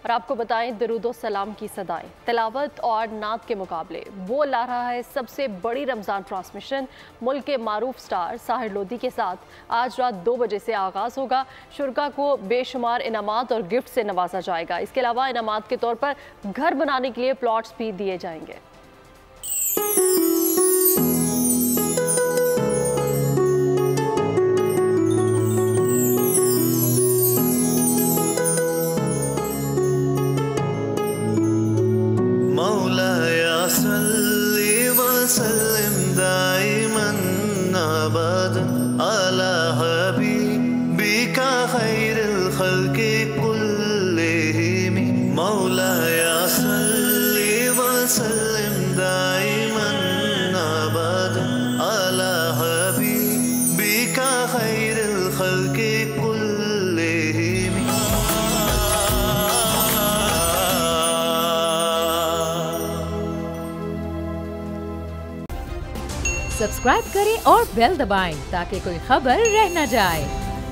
और आपको बताएं दरूदो सलाम की सदाएं, तिलावत और नात के मुकाबले वो ला रहा है सबसे बड़ी रमज़ान ट्रांसमिशन। मुल्क के मारूफ स्टार साहिर लोधी के साथ आज रात 2 बजे से आगाज़ होगा। शुरका को बेशुमार इनामात और गिफ्ट से नवाजा जाएगा। इसके अलावा इनामात के तौर पर घर बनाने के लिए प्लॉट्स भी दिए जाएंगे। सब्सक्राइब करें और बेल दबाएं ताकि कोई खबर रह न जाए।